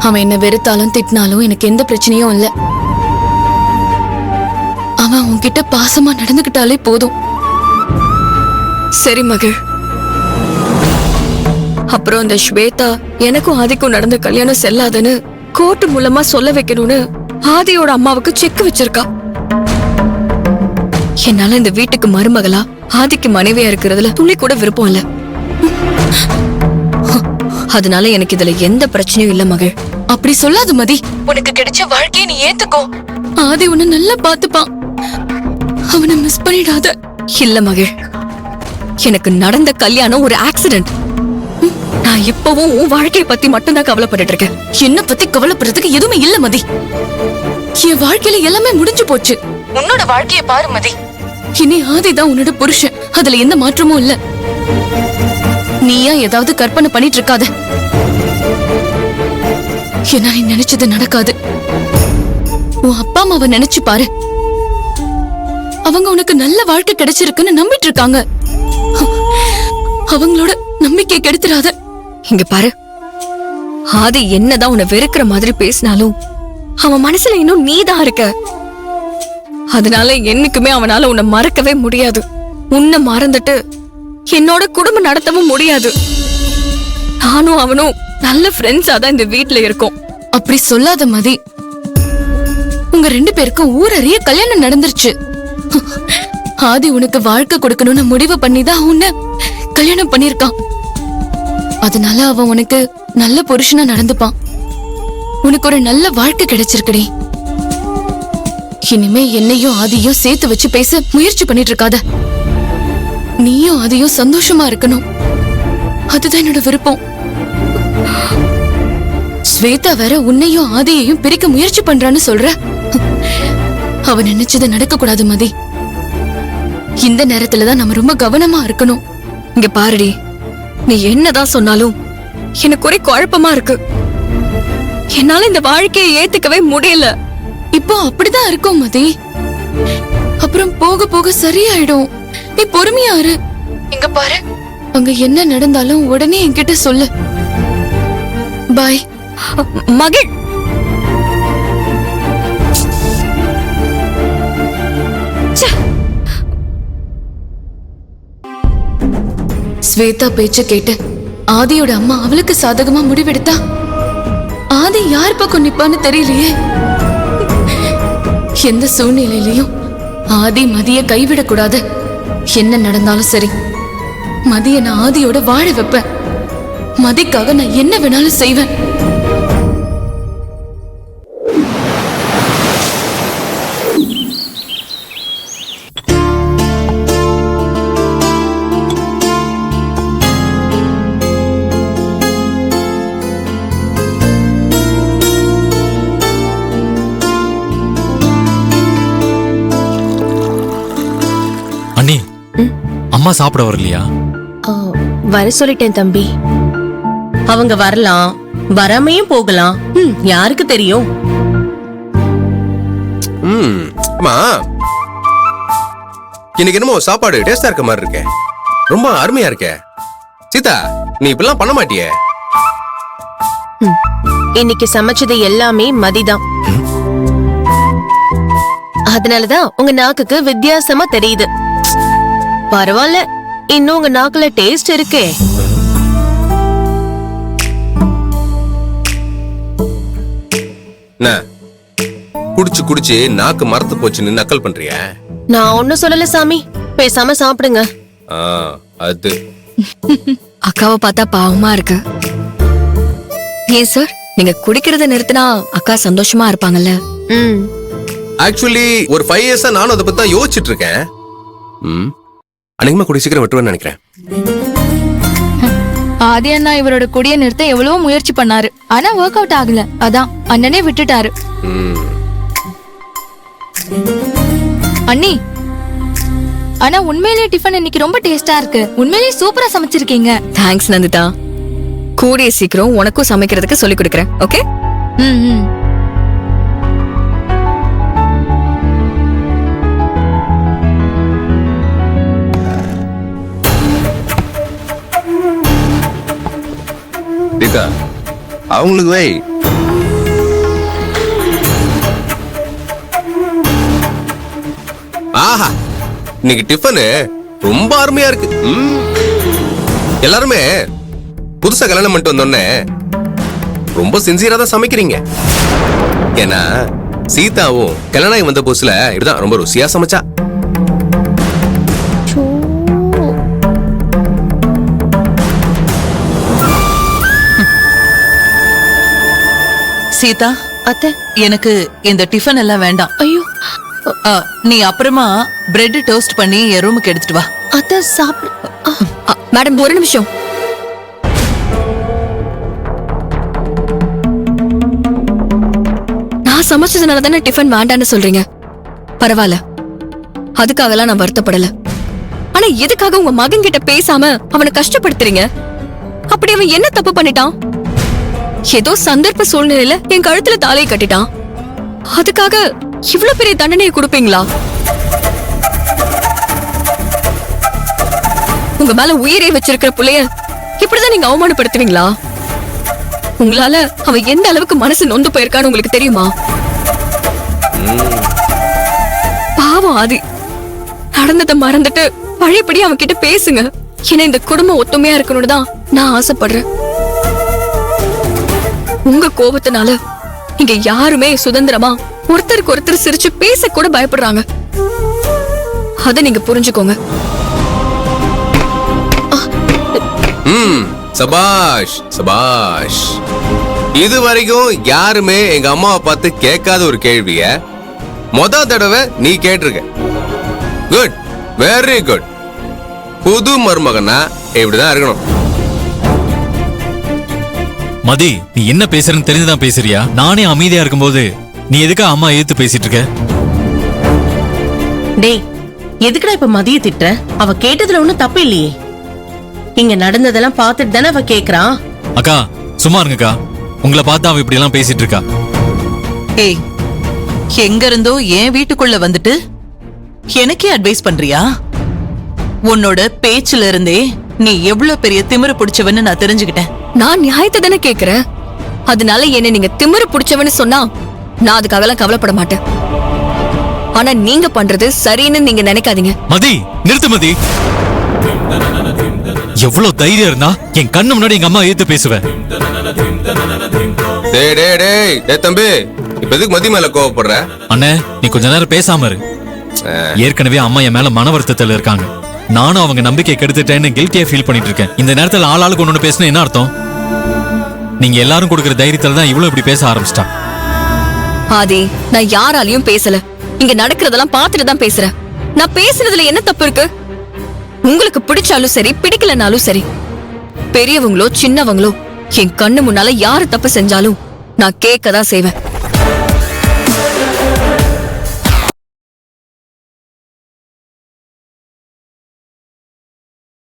அவன் என்ன வெறுத்தாலும் திட்டினாலும் எனக்கு எந்த பிரச்சனையும் இல்ல. அவன் உன்கிட்ட பாசமா நடந்துகிட்டாலே போதும். சரி மகள். அப்புறம் இந்த ஸ்வேதா எனக்கும் ஆதிக்கும் நடந்த கல்யாணம் செல்லாதுன்னு கோர்ட்டு மூலமா சொல்ல வைக்கணும்னு ஆதியோட அம்மாவுக்கு செக் வச்சிருக்கா. என்னால இந்த வீட்டுக்கு மருமகளா ஆதிக்கு மனைவியா இருக்கிறதுல துளி கூட விருப்பம் இல்ல. அதனால எனக்கு இதுல எந்த பிரச்சனையும் இல்ல மகள். அப்படி சொல்லாது மதி. உனக்கு கிடைச்ச வாழ்க்கையை நீ ஏத்துக்கோ. ஆதி உன்னை நல்லா பாத்துப்பான். அவனை மிஸ் பண்ணிடாத. இல்ல மகள், எனக்கு நடந்த கல்யாணம் ஒரு ஆக்சிடென்ட். நான் இப்பவும் உன் வாழ்க்கைய பத்தி மட்டும்தான் கவலைப்பட்டு இருக்கேன். என்ன பத்தி கவலைப்படுறதுக்கு எதுவுமே இல்ல மதி. என் வாழ்க்கையில எல்லாமே முடிஞ்சு போச்சு. உன்னோட வாழ்க்கைய பாரு மதி. இனி ஆதிதான் உன்னோட புருஷன். அதுல எந்த மாற்றமும் இல்ல. நீயா ஏதாவது கற்பனை பண்ணிட்டு இருக்காத. என்ன நீ நினைச்சது நடக்காது. உன் அப்பா அம்மாவை நினைச்சு பாரு. அவங்க உனக்கு நல்ல வாழ்க்கை கிடைச்சிருக்குன்னு நம்பிட்டு இருக்காங்க. அவங்களோட நம்பிக்கை கெடுத்துறாத. இங்க பாரு, ஆதி என்னதான் உன்னை வெறுக்கிற மாதிரி பேசினாலும் அவன் மனசுல இன்னும் நீதான் இருக்க. அதனால என்னைக்குமே அவனால உன்னை மறக்கவே முடியாது. உன்னை மறந்துட்டு என்னோட குடும்பம் நடத்தவும் முடியாது. நானும் அவனும் நல்ல ஃப்ரெண்ட்ஸா தான் இந்த வீட்டுல இருக்கோம். அப்படி சொல்லாத மதி. உங்க 2 பேருக்கும் ஊரறிய கல்யாணம் நடந்துருச்சு. ஆதி உனக்கு வாழ்க்கை கொடுக்கணும்னு முடிவு பண்ணிதான் உன்னை கல்யாணம் பண்ணிருக்கான். அதனால அவன் உனக்கு நல்ல புருஷனா நடந்துப்பான். உனக்கு ஒரு நல்ல வாழ்க்கை கிடைச்சிருக்கடி. இனிமே என்னையும் ஆதியும் சேர்த்து வச்சு பேச முயற்சி பண்ணிட்டு இருக்காத. நீயும் ஆதியும் சந்தோஷமா இருக்கணும். அதுதான் என்னோட விருப்பம். ஸ்வேதா வேற உன்னையும் ஆதியையும் பிரிக்க முயற்சி பண்றான்னு சொல்ற. அவன் நினைச்சது நடக்க கூடாது மதி. இந்த நேரத்துலதான் நம்ம ரொம்ப கவனமா இருக்கணும். இங்க பாருடி, நீ என்னதான் சொன்னாலும் எனக்கு ஒரே குழப்பமா இருக்கு. என்னால இந்த வாழ்க்கையை ஏத்துக்கவே முடியல. இப்போ அப்படிதான் இருக்கும் மதி. அப்புறம் போக போக சரியாயிடும். நீ பொறுமையா இரு. இங்க பாரு, அங்க என்ன நடந்தாலும் உடனே என்கிட்ட சொல்லு. பாய் மகிழ். ஸ்வேதா பேச்ச கேட்டு ஆதியோட அம்மா அவளுக்கு சாதகமா முடிவெடுத்தா ஆதி யார் பக்கம் நிப்பான்னு தெரியலையே. எந்த சூழ்நிலையிலையும் ஆதி மதிய கைவிடக்கூடாது. என்ன நடந்தாலும் சரி, மதிய நான் ஆதியோட வாழ வைப்பேன். மதிக்காக நான் என்ன வேணாலும் செய்வேன். அண்ணி, அம்மா சாப்பிட வரலையா? வர சொல்லிட்டேன் தம்பி. அவங்க வரலாம், வராமையும் போகலாம். யாருக்கு தெரியும்? அம்மா, இன்னைக்கு என்னமோ சாப்பாடு டேஸ்டா இருக்க மாதிரி இருக்கே. ரொம்ப அருமையா இருக்கே. சீதா, நீ இப்பெல்லாம் பண்ண மாட்டியே? இன்னைக்கு சமைச்சது எல்லாமே மதிதான். அதனாலதான் உங்க நாக்குக்கு வித்தியாசமா தெரியுது. பரவாயில்ல, இன்னும் உங்க நாக்குல டேஸ்ட் இருக்கே. குடிச்சு குடிச்சு நாக்கு மரத்து போச்சுன்னு நக்கல் பண்றிய? நான் ஒன்னும் சொல்லல சாமி, பேசாம சாப்பிடுங்க. அது அக்காவை பார்த்தா பாவமா இருக்கு. ஏன் சார், நீங்க குடிக்கிறத நிறுத்தினா அக்கா சந்தோஷமா இருப்பாங்கல்ல? ஆக்சுவலி ஒரு 5 இயர்ஸா நானும் அதை பத்தி தான் யோசிச்சுட்டு இருக்கேன். அன்னைக்குமா கூடிய சீக்கிரம் விட்டுருவேன்னு நினைக்கிறேன். ஆதி அண்ணா இவரோட குடிய நிறுத்த எவ்வளவோ முயற்சி பண்ணாரு. ஆனா ஒர்க் அவுட் ஆகல. அதான் அண்ணனே விட்டுட்டாரு. அண்ணி, ஆனா உண்மையிலேயே டிஃபன் இன்னைக்கு ரொம்ப டேஸ்டா இருக்கு. உண்மையிலேயே சூப்பரா சமைச்சிருக்கீங்க. தேங்க்ஸ் நந்திதா. கூடிய சீக்கிரம் உனக்கும் சமைக்கிறதுக்கு சொல்லி கொடுக்கறேன். ஓகே? அவங்களுக்கு வை. ஆஹா இன்னைக்கு டிஃபனு ரொம்ப அருமையா இருக்கு. எல்லாருமே புதுசா கல்யாணம் பண்ணிட்டு வந்தோடனே ரொம்ப சின்சியரா தான் சமைக்கிறீங்க. ஏன்னா சீதாவும் கல்யாணம் ஆகி வந்த புதுசுல இப்படிதான் ரொம்ப ருசியா சமைச்சா. சீதா, அத்தை. எனக்கு இந்த டிஃபன் எல்லாம் வேண்டாம். ஐயோ நீ அப்புறமா பிரெட் டோஸ்ட் பண்ணி என் ரூமுக்கு எடுத்துட்டு வா. அத்தை சாப்பிடு. மேடம் ஒரு நிமிஷம். நான் சமைச்சதுனால தானே டிஃபன் வேண்டான்னு சொல்றீங்க. பரவாயில்ல, அதுக்காகலாம் நான் வருத்தப்படல. ஆனா எதுக்காக உங்க மகன் கிட்ட பேசாம அவனை கஷ்டப்படுத்துறீங்க? அப்படி அவன் என்ன தப்பு பண்ணிட்டான்? ஏதோ சந்தர்ப்ப சூழ்நிலையில என் கழுத்துல தாலியை கட்டிட்டான். அதுக்காக இவ்ளோ பெரிய தண்டனையை கொடுப்பீங்களா? உங்க மேல உயிரை வச்சிருக்கிற புள்ளைய இப்படிதான் நீங்க அவமானப்படுத்துவீங்களா? உங்களால அவன் எந்த அளவுக்கு மனசு நொந்து போயிருக்கான்னு உங்களுக்கு தெரியுமா? பாவம் ஆதி, நடந்ததை மறந்துட்டு பழையபடி அவன் கிட்ட பேசுங்க. ஏன்னா இந்த குடும்பம் ஒத்துமையா இருக்கணும்னு தான் நான் ஆசைப்படுறேன். உங்க கோபத்தினால இங்க யாருமே சுதந்திரமா ஒருத்தருக்கு ஒருத்தர் சிரிச்சு பேச கூட பயப்படுறாங்க. அத நீங்க புரிஞ்சுக்கோங்க. சபாஷ் சபாஷ். இது வரைக்கும் யாருமே எங்க அம்மாவை பார்த்து கேட்காத ஒரு கேள்விய மொத தடவை நீ கேட்டிருக்க. Good, very good. புது மருமகனா இப்படிதான் இருக்கணும். மதி, நீ என்ன பேசுறன்னு தெரிஞ்சுதான் பேசுறியா? நானே அமைதியா இருக்கும்போது நீ எதுக்கா அம்மா எதிர்த்து பேசிட்டு இருக்க? டேய், எதுக்குடா இப்ப மதிய திட்டுற? அவ கேட்டதுல ஒண்ணும் தப்பு இல்லையே. இங்க நடந்ததெல்லாம் பார்த்துட்டு தானே அவ கேக்குறான். அக்கா சும்மா இருங்கக்கா. உங்களை பார்த்து அவ இப்படி எல்லாம் பேசிட்டு இருக்கா. ஏய், எங்க இருந்தோ என் வீட்டுக்குள்ள வந்துட்டு எனக்கே அட்வைஸ் பண்றியா? உன்னோட பேச்சுல இருந்தே நீ எவ்வளவு பெரிய திமிரு பிடிச்சவன்னு நான் தெரிஞ்சுக்கிட்டேன். நான் நியாயத்தை தானே கேக்குறேன். அதனால என்ன நீங்க திமிரு புடிச்சவன்னு சொன்னா நான் அதுக்காகலாம் கவலைப்பட மாட்டேன். ஆனா நீங்க பண்றது சரின்னு நீங்க நினைக்காதீங்க. மதி, நிறுத்து மதி. எவ்வளவு தைரியம் இருந்தா என் கண்ணு முன்னாடி எங்க அம்மா எதிர்த்து பேசுவேன்? டேய் டேய் டேய், டேய் தம்பி, இப்ப எதுக்கு மதி மேல கோவப்படுற? அண்ணே, நீ கொஞ்ச நேரம் பேசாம இரு. ஏற்கனவே அம்மா என் மேல மன வருத்தத்துல இருக்காங்க. நானும் அவங்க நம்பிக்கை கெடுத்துட்டேன்னு கில்ட்டியா ஃபீல் பண்ணிட்டு இருக்கேன். இந்த நேரத்துல ஆளாளுக்கு ஒண்ணு பேசினா என்ன அர்த்தம்? நீங்க எல்லாரும் கொடுக்கிற தைரியத்துல தான் இவ்வளவு இப்படி பேச ஆரம்பிச்சிட்டா. ஆதி, நான் யாராலையும் பேசல. இங்க நடக்கிறதெல்லாம் பார்த்துட்டு தான் பேசுறேன். நான் பேசுனதுல என்ன தப்பு இருக்கு? உங்களுக்கு பிடிச்சாலும் சரி, பிடிக்கலனாலும் சரி, பெரியவங்களோ சின்னவங்களோ என் கண்ணு முன்னால யாரு தப்பு செஞ்சாலும் நான் கேட்கதான் செய்வேன்.